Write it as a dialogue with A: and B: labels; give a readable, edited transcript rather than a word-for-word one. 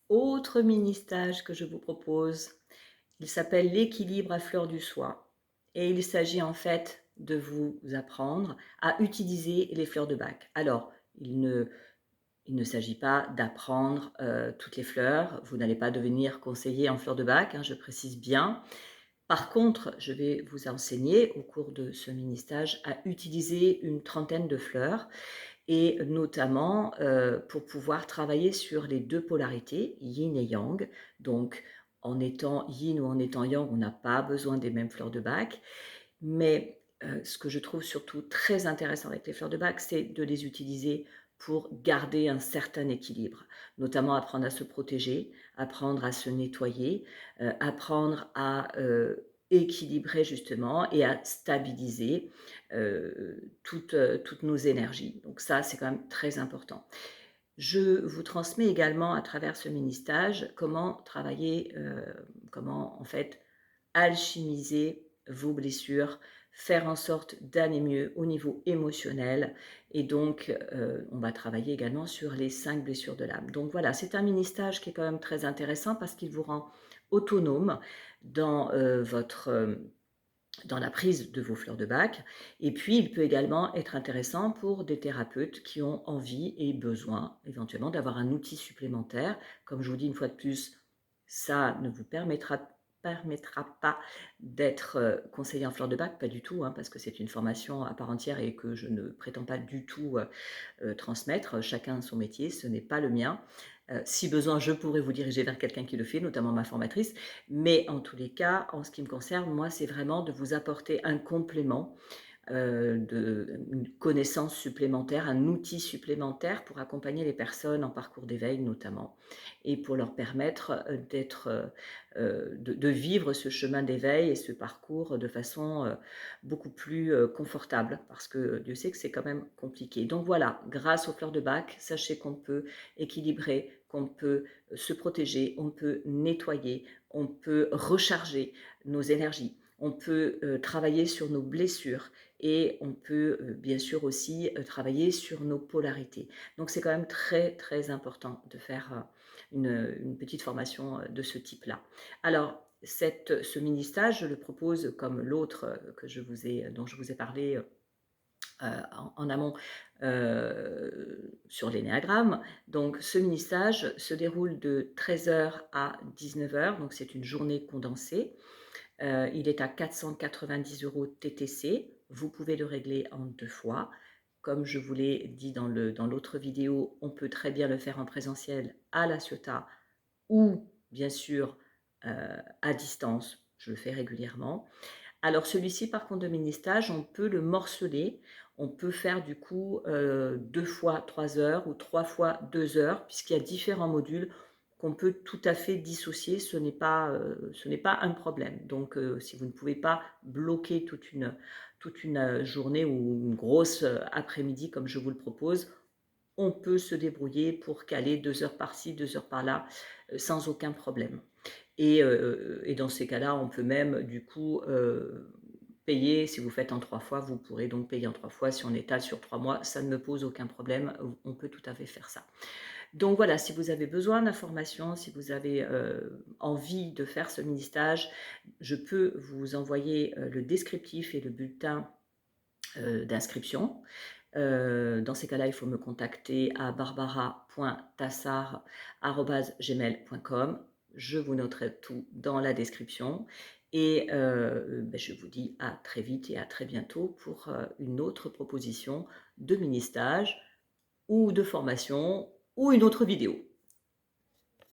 A: Autre mini-stage que je vous propose, il s'appelle l'équilibre à fleur du soie et il s'agit en fait de vous apprendre à utiliser les fleurs de bac. Alors, il ne s'agit pas d'apprendre toutes les fleurs, vous n'allez pas devenir conseiller en fleurs de bac, hein, je précise bien. Par contre, je vais vous enseigner au cours de ce mini-stage à utiliser une trentaine de fleurs et notamment, pour pouvoir travailler sur les 2 polarités, yin et yang. Donc en étant yin ou en étant yang, on n'a pas besoin des mêmes fleurs de bac. Mais, ce que je trouve surtout très intéressant avec les fleurs de bac, c'est de les utiliser pour garder un certain équilibre. Notamment apprendre à se protéger, apprendre à se nettoyer, apprendre à, équilibrer justement et à stabiliser, toutes nos énergies. Donc ça, c'est quand même très important. Je vous transmets également à travers ce mini stage comment travailler, comment en fait alchimiser vos blessures, faire en sorte d'aller mieux au niveau émotionnel et donc on va travailler également sur les 5 blessures de l'âme. Donc voilà, c'est un mini stage qui est quand même très intéressant parce qu'il vous rend autonome dans, dans la prise de vos fleurs de bac. Et puis, il peut également être intéressant pour des thérapeutes qui ont envie et besoin éventuellement d'avoir un outil supplémentaire. Comme je vous dis une fois de plus, ça ne vous permettra pas d'être conseiller en fleurs de bac, pas du tout, hein, parce que c'est une formation à part entière et que je ne prétends pas du tout transmettre. Chacun son métier, ce n'est pas le mien. Si besoin, je pourrais vous diriger vers quelqu'un qui le fait, notamment ma formatrice. Mais en tous les cas, en ce qui me concerne, moi, c'est vraiment de vous apporter un complément, une connaissance supplémentaire, un outil supplémentaire pour accompagner les personnes en parcours d'éveil notamment et pour leur permettre, de vivre ce chemin d'éveil et ce parcours de façon, beaucoup plus, confortable parce que Dieu sait que c'est quand même compliqué. Donc voilà, grâce aux fleurs de bac, sachez qu'on peut équilibrer, qu'on peut se protéger, on peut nettoyer, on peut recharger nos énergies, on peut, travailler sur nos blessures et on peut, bien sûr aussi, travailler sur nos polarités. Donc c'est quand même très, très important de faire, une petite formation, de ce type-là. Alors ce mini stage, je le propose comme l'autre, que je vous ai dont je vous ai parlé, en amont, sur l'énéagramme. Donc ce mini stage se déroule de 13 h à 19 h, donc c'est une journée condensée. Il est à 490 € TTC. Vous pouvez le régler en 2 fois. Comme je vous l'ai dit dans l'autre vidéo, on peut très bien le faire en présentiel à La Ciotat ou bien sûr, à distance. Je le fais régulièrement. Alors celui-ci, par contre, de mini stage, on peut le morceler. On peut faire du coup, 2 fois 3 heures ou 3 fois 2 heures puisqu'il y a différents modules qu'on peut tout à fait dissocier. Ce n'est pas un problème. Donc, si vous ne pouvez pas bloquer toute une, journée ou une grosse, après-midi comme je vous le propose, on peut se débrouiller pour caler 2 heures par-ci, 2 heures par-là, sans aucun problème. Et dans ces cas-là, on peut même du coup, payer, si vous faites en 3 fois, vous pourrez donc payer en 3 fois. Si on étale sur 3 mois, ça ne me pose aucun problème, on peut tout à fait faire ça. Donc voilà, si vous avez besoin d'informations, si vous avez, envie de faire ce mini stage, je peux vous envoyer, le descriptif et le bulletin, d'inscription. Dans ces cas-là, il faut me contacter à barbara.tassard@gmail.com. Je vous noterai tout dans la description et je vous dis à très vite et à très bientôt pour, une autre proposition de mini stage ou de formation ou une autre vidéo.